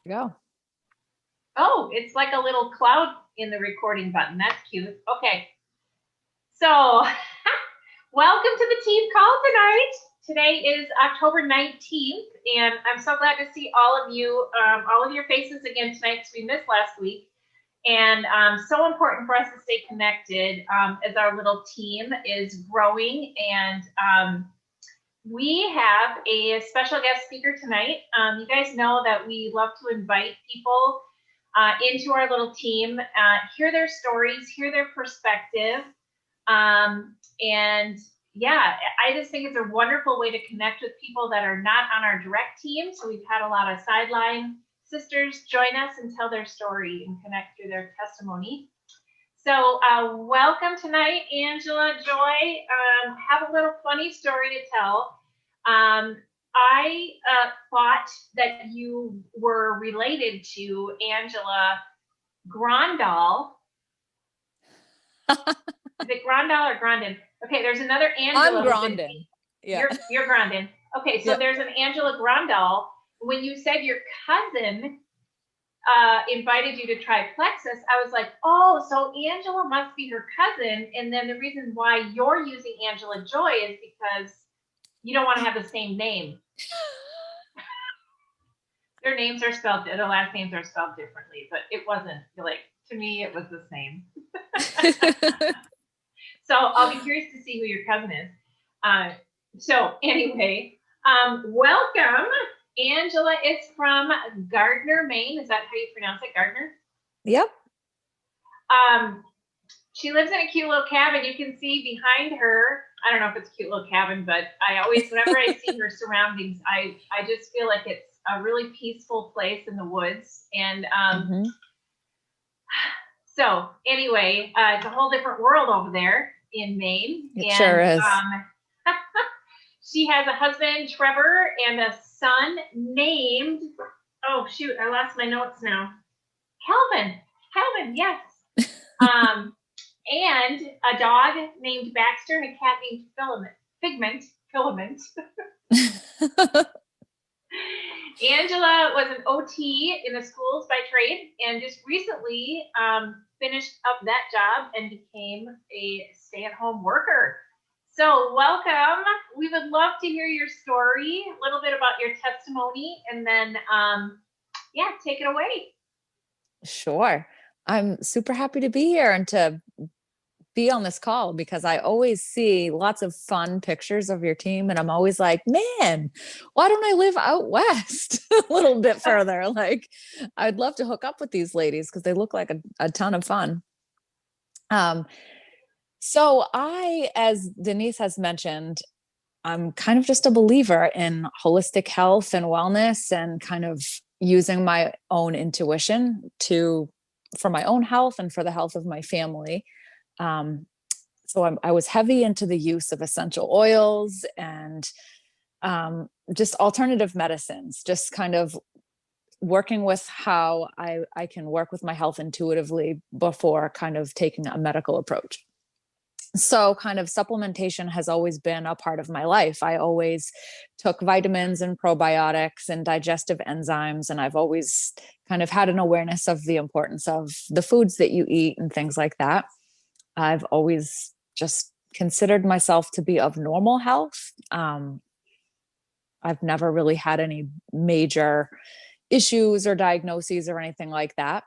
Go. Oh, it's like a little cloud in the recording button. That's cute. Okay. So, welcome to the team call tonight. Today is October 19th, and I'm so glad to see all of you, all of your faces again tonight because we missed last week. And so important for us to stay connected as our little team is growing. And we have a special guest speaker tonight. You guys know that we love to invite people into our little team, hear their stories, hear their perspective. And yeah, I just think it's a wonderful way to connect with people that are not on our direct team. So we've had a lot of sideline sisters join us and tell their story and connect through their testimony. So welcome tonight, Angela, Joy. Have a little funny story to tell. I thought that you were related to Angela Grandal. Is it Grandal or Grandin? Okay, there's another Angela. I'm Grandin. Yeah. You're Grandin. Okay, so there's an Angela Grandal. When you said your cousin invited you to try Plexus, I was like, oh, so Angela must be her cousin. And then the reason why you're using Angela Joy is because you don't want to have the same name. Their names are spelled, their last names are spelled differently, but it wasn't like, to me, it was the same. So I'll be curious to see who your cousin is. So anyway, welcome. Angela is from Gardner, Maine. Is that how you pronounce it, Gardner? Yep. She lives in a cute little cabin. You can see behind her, I don't know if it's a cute little cabin, but I always, whenever I see her surroundings, I just feel like it's a really peaceful place in the woods. And so anyway, it's a whole different world over there in Maine. It sure is. She has a husband, Trevor, and a son named, oh shoot, I lost my notes now. Calvin, yes. And a dog named Baxter and a cat named Filament. Angela was an OT in the schools by trade and just recently finished up that job and became a stay-at-home worker. So welcome. We would love to hear your story, a little bit about your testimony, and then, take it away. Sure. I'm super happy to be here and to be on this call because I always see lots of fun pictures of your team. And I'm always like, man, why don't I live out west a little bit further? Like, I'd love to hook up with these ladies because they look like a ton of fun. So I, as Denise has mentioned, I'm kind of just a believer in holistic health and wellness and kind of using my own intuition for my own health and for the health of my family. So I was heavy into the use of essential oils and just alternative medicines, just kind of working with how I can work with my health intuitively before kind of taking a medical approach. So kind of supplementation has always been a part of my life. I always took vitamins and probiotics and digestive enzymes, and I've always kind of had an awareness of the importance of the foods that you eat and things like that. I've always just considered myself to be of normal health. I've never really had any major issues or diagnoses or anything like that.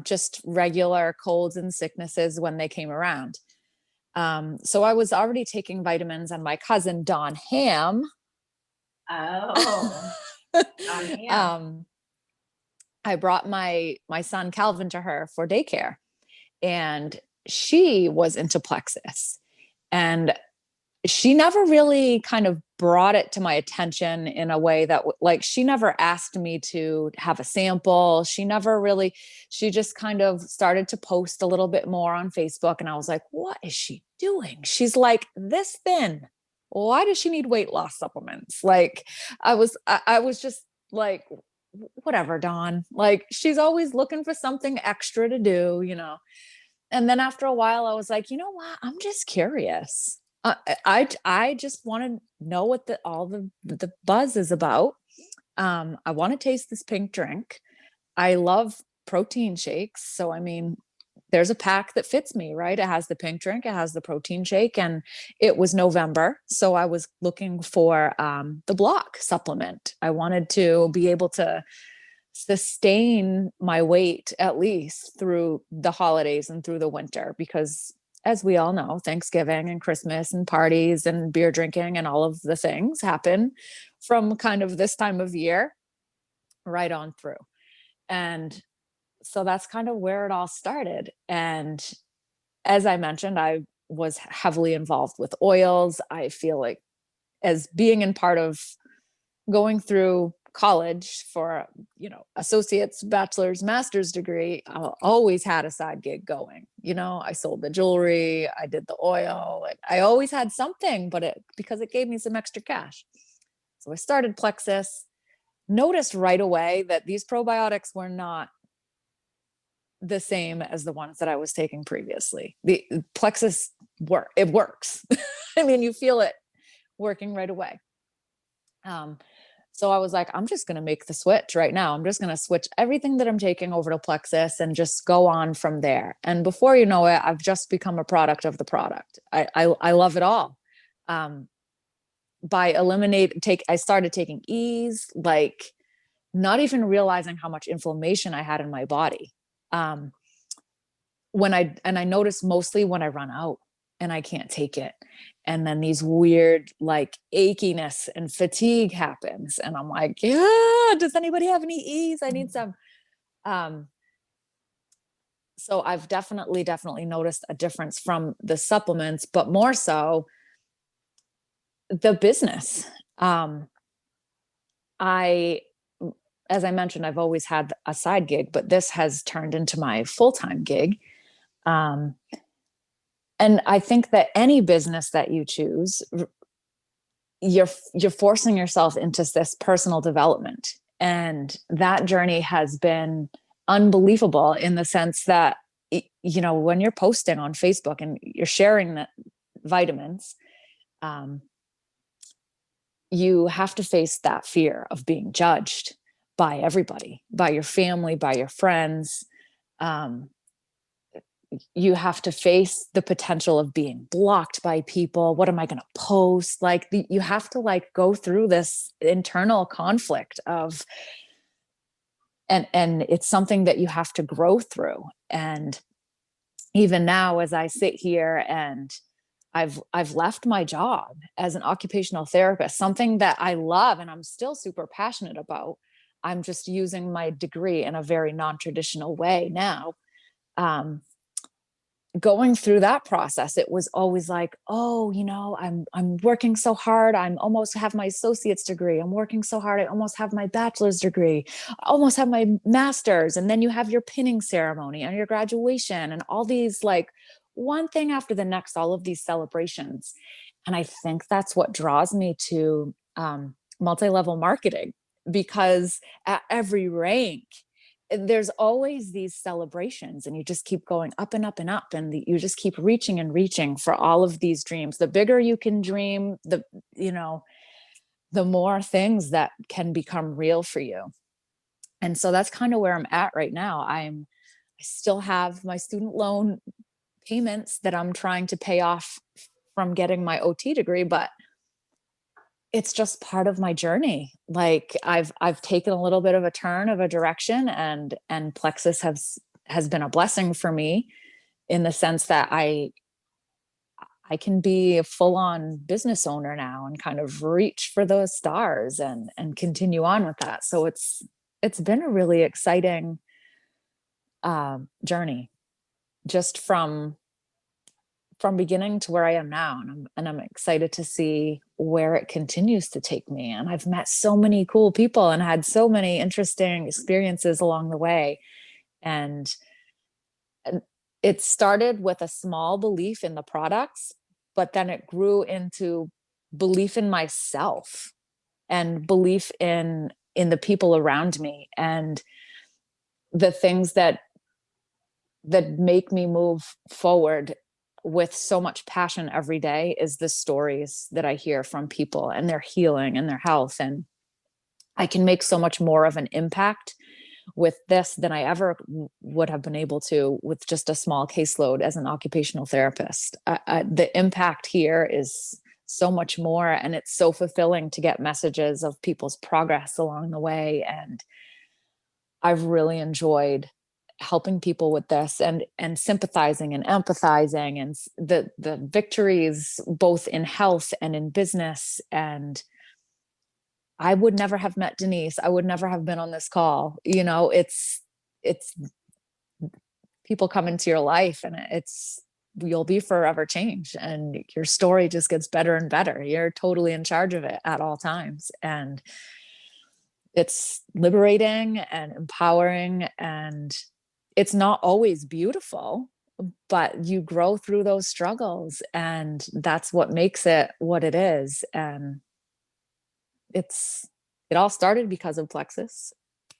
Just regular colds and sicknesses when they came around. So I was already taking vitamins, and my cousin Dawn Ham. Oh, Dawn Ham. I brought my son Calvin to her for daycare, and she was into Plexus, and she never really kind of brought it to my attention in a way that like, she never asked me to have a sample. She just kind of started to post a little bit more on Facebook. And I was like, what is she doing? She's like this thin. Why does she need weight loss supplements? Like I was just like, whatever, Dawn, like she's always looking for something extra to do, And then after a while I was like, you know what? I'm just curious. I just want to know what all the buzz is about. I want to taste this pink drink. I love protein shakes. So, I mean, there's a pack that fits me, right? It has the pink drink, it has the protein shake, and it was November. So I was looking for the block supplement. I wanted to be able to sustain my weight at least through the holidays and through the winter, because as we all know, Thanksgiving and Christmas and parties and beer drinking and all of the things happen from kind of this time of year right on through. And so that's kind of where it all started. And as I mentioned, I was heavily involved with oils. I feel like, as being in part of going through college for, associate's, bachelor's, master's degree, I always had a side gig going. I sold the jewelry, I did the oil, I always had something, but because it gave me some extra cash. So I started Plexus, noticed right away that these probiotics were not the same as the ones that I was taking previously. The Plexus it works. I mean, you feel it working right away. So I was like, I'm just going to make the switch right now. I'm just going to switch everything that I'm taking over to Plexus and just go on from there. And before you know it, I've just become a product of the product. I love it all. I started taking Ease, like not even realizing how much inflammation I had in my body. I notice mostly when I run out and I can't take it. And then these weird like achiness and fatigue happens. And I'm like, yeah, does anybody have any Ease? I need some. So I've definitely noticed a difference from the supplements, but more so the business. As I mentioned, I've always had a side gig, but this has turned into my full-time gig. And I think that any business that you choose, you're forcing yourself into this personal development. And that journey has been unbelievable in the sense that, when you're posting on Facebook and you're sharing the vitamins, you have to face that fear of being judged by everybody, by your family, by your friends. You have to face the potential of being blocked by people. What am I going to post? You have to go through this internal conflict and it's something that you have to grow through. And even now, as I sit here and I've left my job as an occupational therapist, something that I love and I'm still super passionate about. I'm just using my degree in a very non-traditional way now. Going through that process, it was always like, oh, I'm working so hard. I'm almost have my associate's degree. I'm working so hard. I almost have my bachelor's degree. I almost have my master's. And then you have your pinning ceremony and your graduation and all these one thing after the next, all of these celebrations. And I think that's what draws me to multi-level marketing, because at every rank, there's always these celebrations and you just keep going up and up and up, and you just keep reaching and reaching for all of these dreams. The bigger you can dream, the more things that can become real for you. And so that's kind of where I'm at right now. I still have my student loan payments that I'm trying to pay off from getting my OT degree, but it's just part of my journey. I've taken a little bit of a turn of a direction, and Plexus has been a blessing for me in the sense that I can be a full-on business owner now and kind of reach for those stars and continue on with that. So it's been a really exciting journey, just from beginning to where I am now. And I'm excited to see where it continues to take me. And I've met so many cool people and had so many interesting experiences along the way. And it started with a small belief in the products, but then it grew into belief in myself and belief in the people around me, and the things that make me move forward with so much passion every day is the stories that I hear from people and their healing and their health. And I can make so much more of an impact with this than I ever would have been able to with just a small caseload as an occupational therapist. The impact here is so much more, and it's so fulfilling to get messages of people's progress along the way. And I've really enjoyed helping people with this, and sympathizing and empathizing, and the victories both in health and in business. And I would never have met Denise. I would never have been on this call. It's people come into your life, and you'll be forever changed, and your story just gets better and better. You're totally in charge of it at all times. And it's liberating and empowering, and it's not always beautiful, but you grow through those struggles, and that's what makes it what it is. And it all started because of Plexus,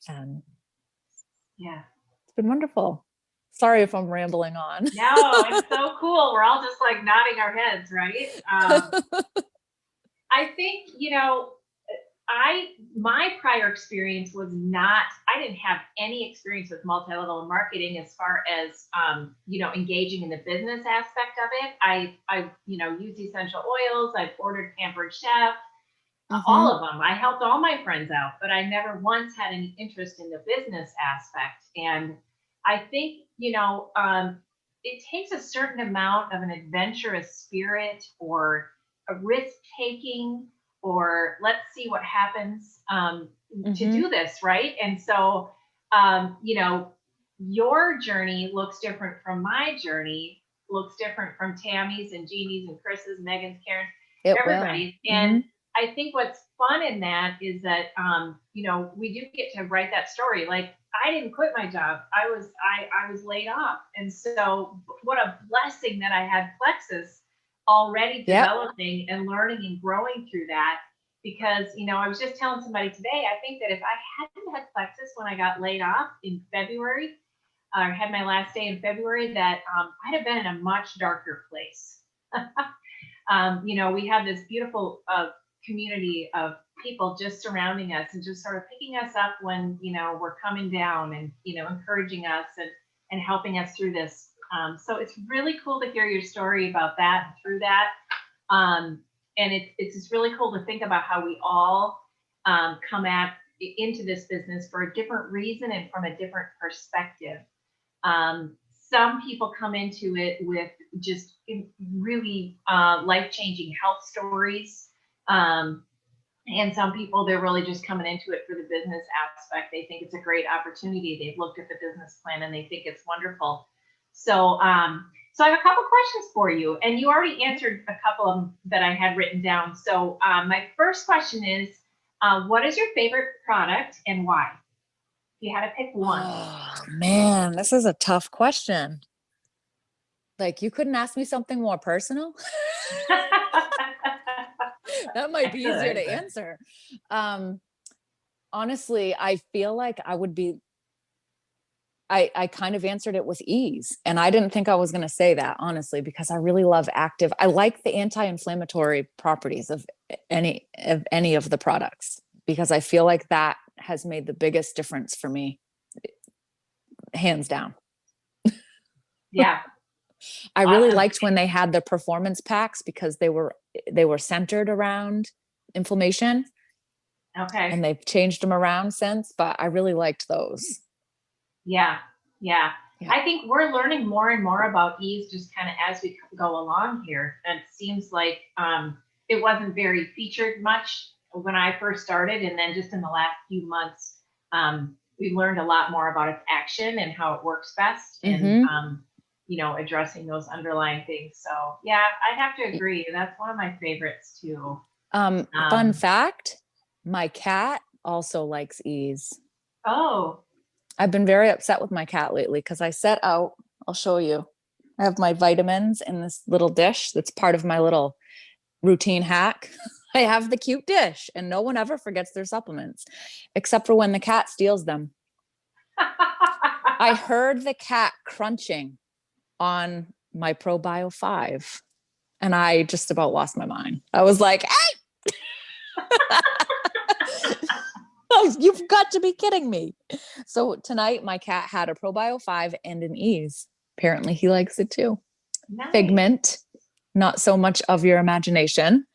and Yeah. it's been wonderful. Sorry if I'm rambling on. No, it's so cool. We're all just like nodding our heads, right? I think, my prior experience was not, I didn't have any experience with multi-level marketing as far as, engaging in the business aspect of it. I used essential oils. I've ordered Pampered Chef, all of them. I helped all my friends out, but I never once had any interest in the business aspect. And I think, it takes a certain amount of an adventurous spirit or a risk taking, or let's see what happens to do this, right? And so, your journey looks different from my journey, looks different from Tammy's and Jeannie's and Chris's, Megan's, Karen's, everybody's. And I think what's fun in that is that, we do get to write that story. Like, I didn't quit my job. I was laid off. And so what a blessing that I had Plexus already developing and learning and growing through that. Because, I was just telling somebody today, I think that if I hadn't had Plexus when I got laid off in February, or had my last day in February, that I'd have been in a much darker place. We have this beautiful community of people just surrounding us and just sort of picking us up when, we're coming down, and, encouraging us and helping us through this. So it's really cool to hear your story about that and through that. And it's just really cool to think about how we all come into this business for a different reason and from a different perspective. Some people come into it with just really life-changing health stories. And some people, they're really just coming into it for the business aspect. They think it's a great opportunity. They've looked at the business plan and they think it's wonderful. So, so I have a couple questions for you, and you already answered a couple of them that I had written down. So my first question is, what is your favorite product and why? If you had to pick one. Oh man, this is a tough question. Like, you couldn't ask me something more personal? That might be easier to answer. Honestly, I feel like I kind of answered it with ease, and I didn't think I was going to say that, honestly, because I really love active. I like the anti-inflammatory properties of any of the products, because I feel like that has made the biggest difference for me, hands down. Yeah. I really liked when they had the performance packs, because they were centered around inflammation. Okay. And they've changed them around since, but I really liked those. Yeah. I think we're learning more and more about ease just kind of as we go along here. And it seems like it wasn't very featured much when I first started. And then just in the last few months, we learned a lot more about its action and how it works best, and, addressing those underlying things. So yeah, I'd have to agree. That's one of my favorites too. Fun fact, my cat also likes ease. Oh. I've been very upset with my cat lately, because I set out, I'll show you. I have my vitamins in this little dish that's part of my little routine hack. I have the cute dish, and no one ever forgets their supplements, except for when the cat steals them. I heard the cat crunching on my ProBio 5, and I just about lost my mind. I was like, hey! You've got to be kidding me. So tonight my cat had a Probio 5 and an Ease. Apparently he likes it too. Nice. Figment, not so much of your imagination,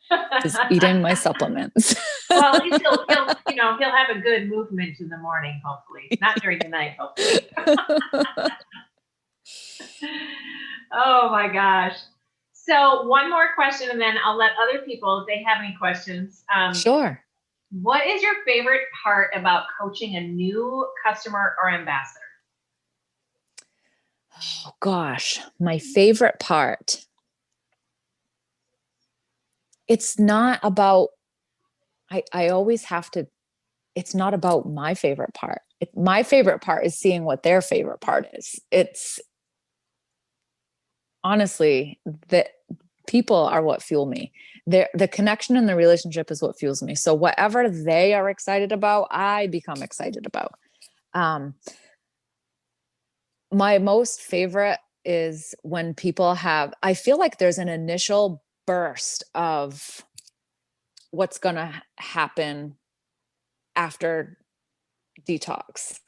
is eating my supplements. Well, at least he'll have a good movement in the morning, hopefully. Not during the night, hopefully. Oh my gosh. So one more question, and then I'll let other people, if they have any questions. Sure. What is your favorite part about coaching a new customer or ambassador? Oh gosh, my favorite part. It's not about, I always have to, it's not about my favorite part. My favorite part is seeing what their favorite part is. It's honestly that people are what fuel me. The connection and the relationship is what fuels me. So whatever they are excited about, I become excited about. My most favorite is when people I feel like there's an initial burst of what's going to happen after detox.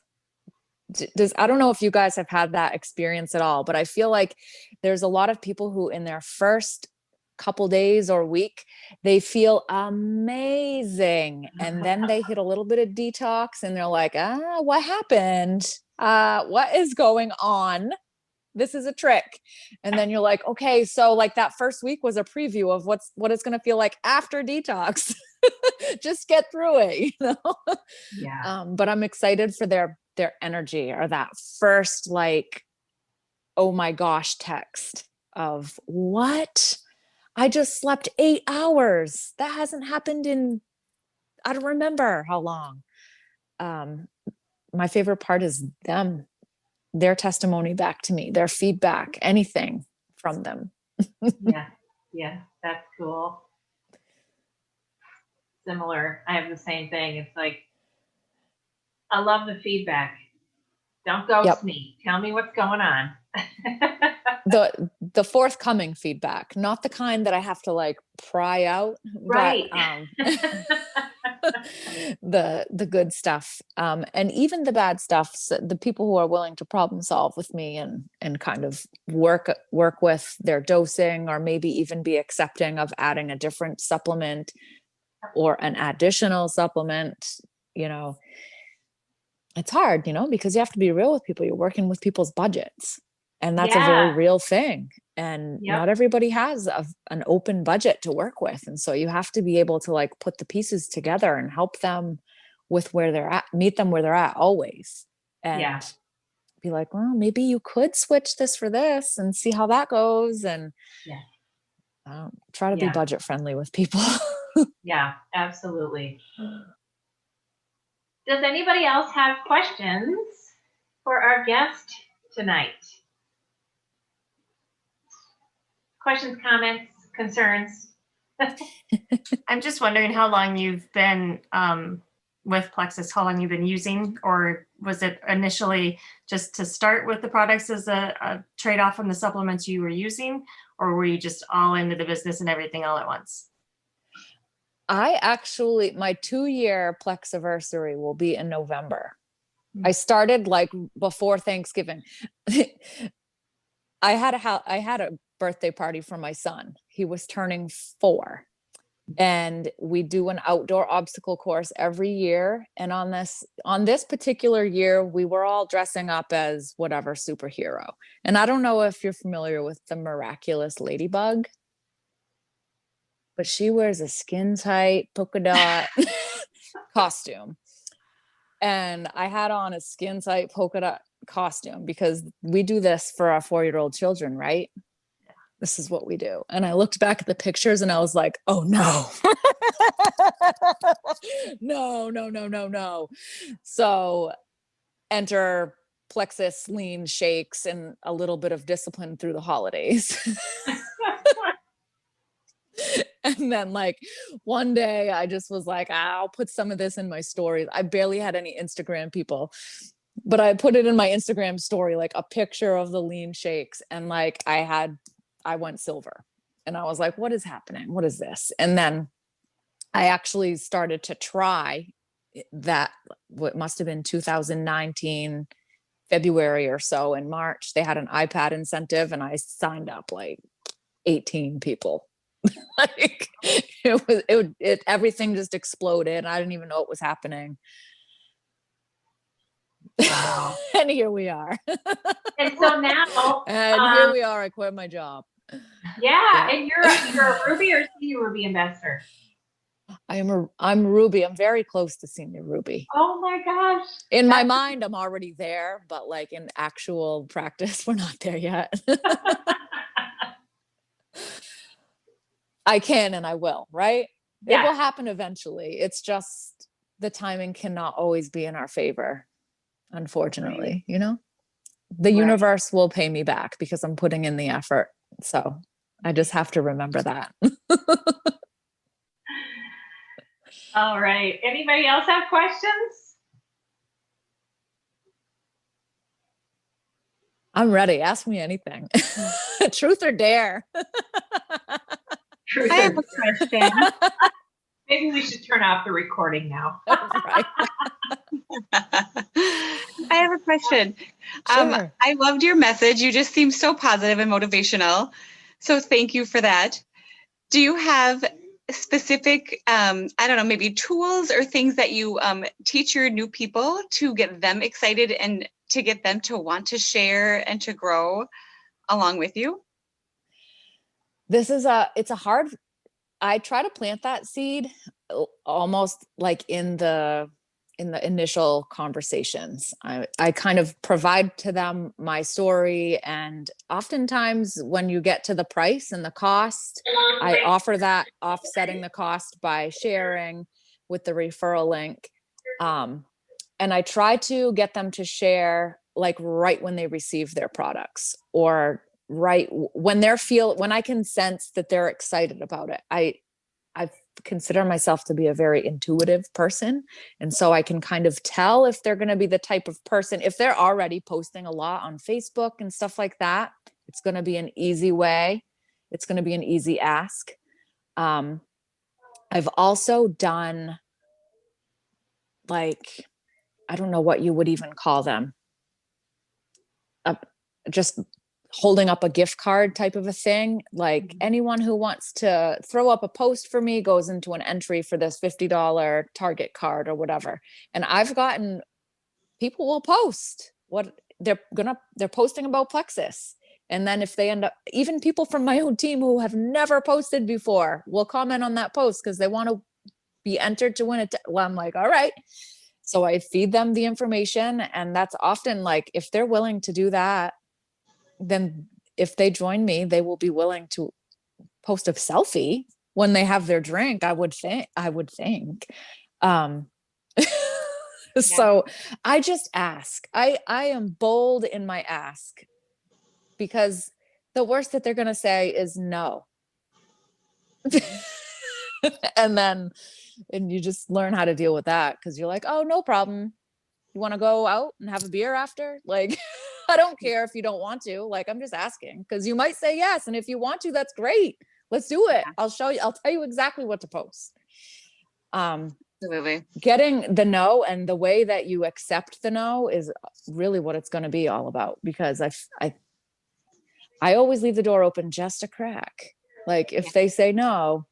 I don't know if you guys have had that experience at all, but I feel like there's a lot of people who in their first couple days or week, they feel amazing. And then they hit a little bit of detox and they're like, what happened? What is going on? This is a trick. And then you're like, okay, so like that first week was a preview of what it's going to feel like after detox. Just get through it, Yeah. But I'm excited for their energy, or that first like, oh my gosh, text of what? I just slept 8 hours. That hasn't happened in, I don't remember how long. My favorite part is their testimony back to me, their feedback, anything from them. Yeah, that's cool. Similar. I have the same thing. It's like, I love the feedback. Don't ghost me. Tell me what's going on. The forthcoming feedback, not the kind that I have to like pry out, right? But the good stuff, and even the bad stuff. So the people who are willing to problem solve with me and kind of work with their dosing, or maybe even be accepting of adding a different supplement or an additional supplement. It's hard, because you have to be real with people. You're working with people's budgets. And that's a very real thing. And not everybody has an open budget to work with. And so you have to be able to like put the pieces together and help them with where they're at, meet them where they're at always. And be like, well, maybe you could switch this for this and see how that goes. And try to be budget friendly with people. Yeah, absolutely. Does anybody else have questions for our guest tonight? Questions, comments, concerns? I'm just wondering how long you've been with Plexus, how long you've been using, or was it initially just to start with the products as a trade-off from the supplements you were using, or were you just all into the business and everything all at once? My 2-year Plexiversary will be in November. I started like before Thanksgiving. I had a birthday party for my son. He was turning 4, and we do an outdoor obstacle course every year. And on this particular year, we were all dressing up as whatever superhero. And I don't know if you're familiar with the Miraculous Ladybug, but she wears a skin tight polka dot costume. And I had on a skin tight polka dot costume because we do this for our 4-year-old children, right? Yeah. This is what we do. And I looked back at the pictures and I was like, oh no. No. So enter Plexus lean shakes and a little bit of discipline through the holidays. And then like one day I just was like, I'll put some of this in my stories. I barely had any Instagram people, but I put it in my Instagram story, like a picture of the lean shakes. And like I went silver and I was like, what is happening? What is this? And then I actually started to try that what must have been 2019 February or so. In March they had an iPad incentive and I signed up like 18 people. Like everything just exploded. I didn't even know what was happening. Wow. And here we are. And so now, And here we are. I quit my job. Yeah, and you're a Ruby or senior Ruby investor? I'm Ruby. I'm very close to senior Ruby. Oh my gosh. In my mind, I'm already there, but like in actual practice, we're not there yet. I can and I will, right? Yeah. It will happen eventually. It's just the timing cannot always be in our favor, unfortunately, you know? The universe will pay me back because I'm putting in the effort. So I just have to remember that. All right. Anybody else have questions? I'm ready. Ask me anything. Truth or dare. Truth I have or a question. maybe we should turn off the recording now. Right. I have a question. Sure. I loved your message. You just seem so positive and motivational. So thank you for that. Do you have specific, I don't know, maybe tools or things that you teach your new people to get them excited and to get them to want to share and to grow along with you? It's a hard, I try to plant that seed almost like in the initial conversations. I kind of provide to them my story, and oftentimes when you get to the price and the cost, I offer that offsetting the cost by sharing with the referral link. And I try to get them to share like right when they receive their products, or right when when I can sense that they're excited about it. I consider myself to be a very intuitive person. And so I can kind of tell if they're going to be the type of person, if they're already posting a lot on Facebook and stuff like that, it's going to be an easy way. It's going to be an easy ask. I've also done like, I don't know what you would even call them. Just holding up a gift card type of a thing. Like anyone who wants to throw up a post for me goes into an entry for this $50 Target card or whatever. And I've gotten, people will post what they're posting about Plexus. And then if they end up, even people from my own team who have never posted before will comment on that post because they want to be entered to win it. Well, I'm like, all right. So I feed them the information. And that's often like, if they're willing to do that, then if they join me, they will be willing to post a selfie when they have their drink. I would think. So I just ask. I am bold in my ask, because the worst that they're going to say is no. And you just learn how to deal with that, because you're like, oh, no problem. You want to go out and have a beer after? Like, I don't care if you don't want to. Like, I'm just asking, because you might say yes. And if you want to, that's great. Let's do it. I'll show you. I'll tell you exactly what to post. Absolutely. Getting the no, and the way that you accept the no is really what it's going to be all about, because I always leave the door open just a crack. Like if they say no,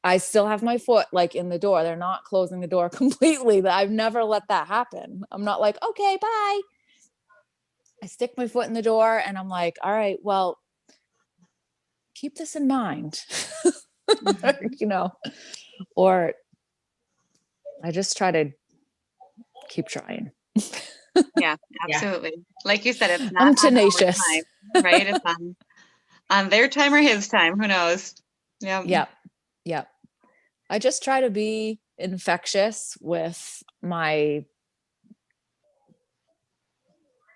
I still have my foot like in the door. They're not closing the door completely. I've never let that happen. I'm not like, okay, bye. I stick my foot in the door and I'm like, all right, well, keep this in mind, you know, or I just try to keep trying. Yeah, absolutely. Like you said, it's not I'm tenacious, time, right? It's on their time or his time. Who knows? Yeah. Yep. I just try to be infectious with my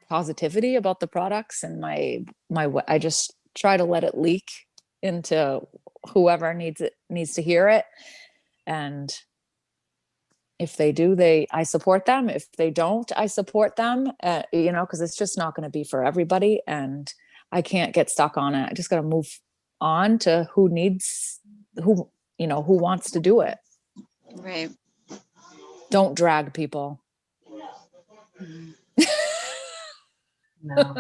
positivity about the products, and I just try to let it leak into whoever needs to hear it. And if they do, I support them. If they don't, I support them, you know, because it's just not going to be for everybody. And I can't get stuck on it. I just got to move on to who wants to do it. Right. Don't drag people. Mhm. No.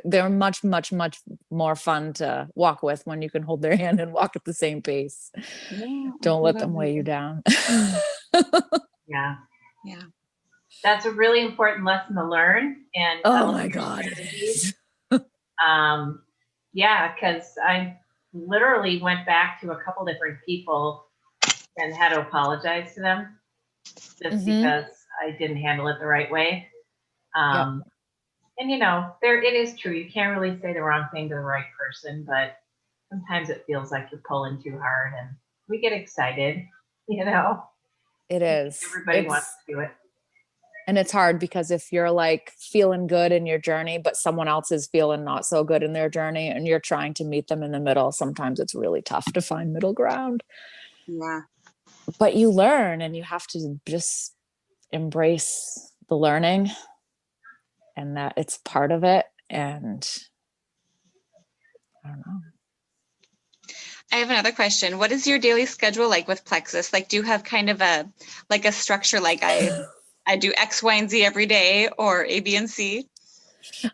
They're much, much, much more fun to walk with when you can hold their hand and walk at the same pace. Yeah, Don't let them weigh absolutely. you down. Yeah. Yeah. That's a really important lesson to learn. And I Oh love my your God, it strategies. is. Yeah, because I literally went back to a couple different people and had to apologize to them just Mhm. because I didn't handle it the right way. Yep. And you know, there it is true. You can't really say the wrong thing to the right person, but sometimes it feels like you're pulling too hard, and we get excited. You know, It is. everybody wants to do it. And it's hard because if you're like feeling good in your journey, but someone else is feeling not so good in their journey and you're trying to meet them in the middle, sometimes it's really tough to find middle ground. Yeah. But you learn and you have to just embrace the learning and that it's part of it. And I don't know. I have another question. What is your daily schedule like with Plexus? Like, do you have kind of a structure, like I do X, Y, and Z every day, or A, B, and C?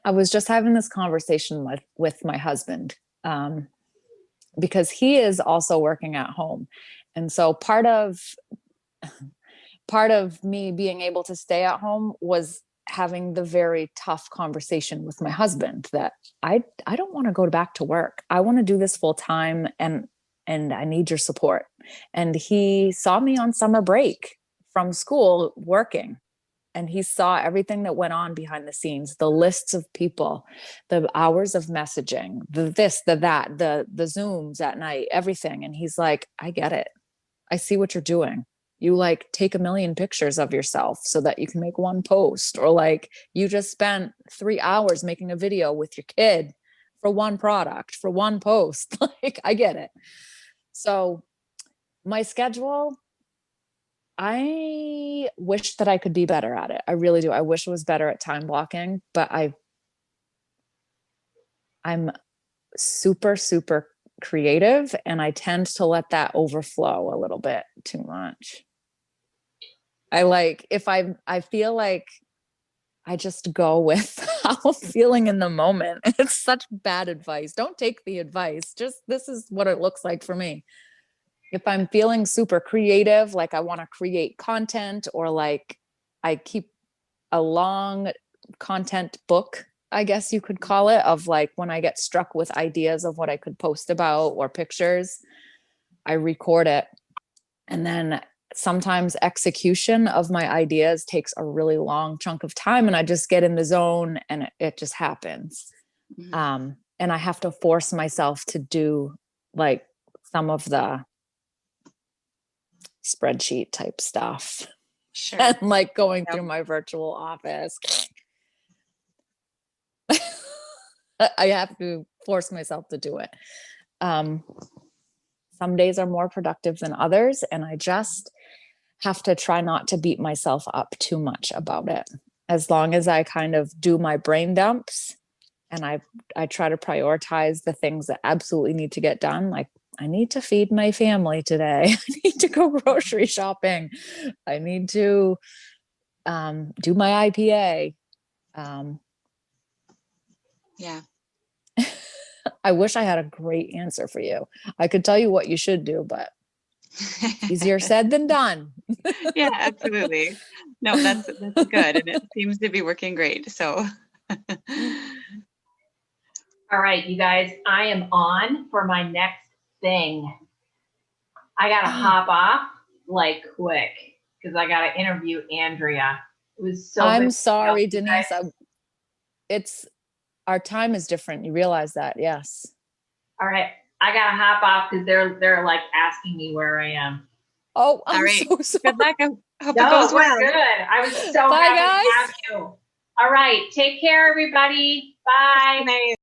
I was just having this conversation with my husband because he is also working at home. And so part of me being able to stay at home was having the very tough conversation with my husband that I don't want to go back to work. I want to do this full time and I need your support. And he saw me on summer break from school working and he saw everything that went on behind the scenes, the lists of people, the hours of messaging, the this, the that, the Zooms at night, everything. And he's like, I get it. I see what you're doing. You like take a million pictures of yourself so that you can make one post, or like you just spent 3 hours making a video with your kid for one product, for one post. Like, I get it. So my schedule, I wish that I could be better at it. I really do. I wish I was better at time blocking, but I'm super, super creative and I tend to let that overflow a little bit too much. I feel like I just go with how I'm feeling in the moment. It's such bad advice. Don't take the advice. Just this is what it looks like for me. If I'm feeling super creative, like I want to create content, or like I keep a long content book, I guess you could call it, of like when I get struck with ideas of what I could post about or pictures, I record it. And then sometimes execution of my ideas takes a really long chunk of time and I just get in the zone and it just happens. Mhm. And I have to force myself to do like some of the spreadsheet type stuff Sure. and like going Yep. through my virtual office. I have to force myself to do it. Some days are more productive than others, and I just have to try not to beat myself up too much about it. As long as I kind of do my brain dumps and I try to prioritize the things that absolutely need to get done, like I need to feed my family today. I need to go grocery shopping. I need to do my IPA. Yeah. I wish I had a great answer for you. I could tell you what you should do, but easier said than done. Yeah, absolutely. No, that's good, and it seems to be working great. So, All right, you guys, I am on for my next thing. I gotta hop off like quick because I gotta interview Andrea. It was so I'm good to sorry, help you guys. Denise. It's our time is different. You realize that, yes. All right, I gotta hop off because they're like asking me where I am. Oh, I'm all right. so sorry. Good luck. I hope it No, goes we're well. good. I was so Bye, happy guys. to have you. All right, take care, everybody. Bye. Good night.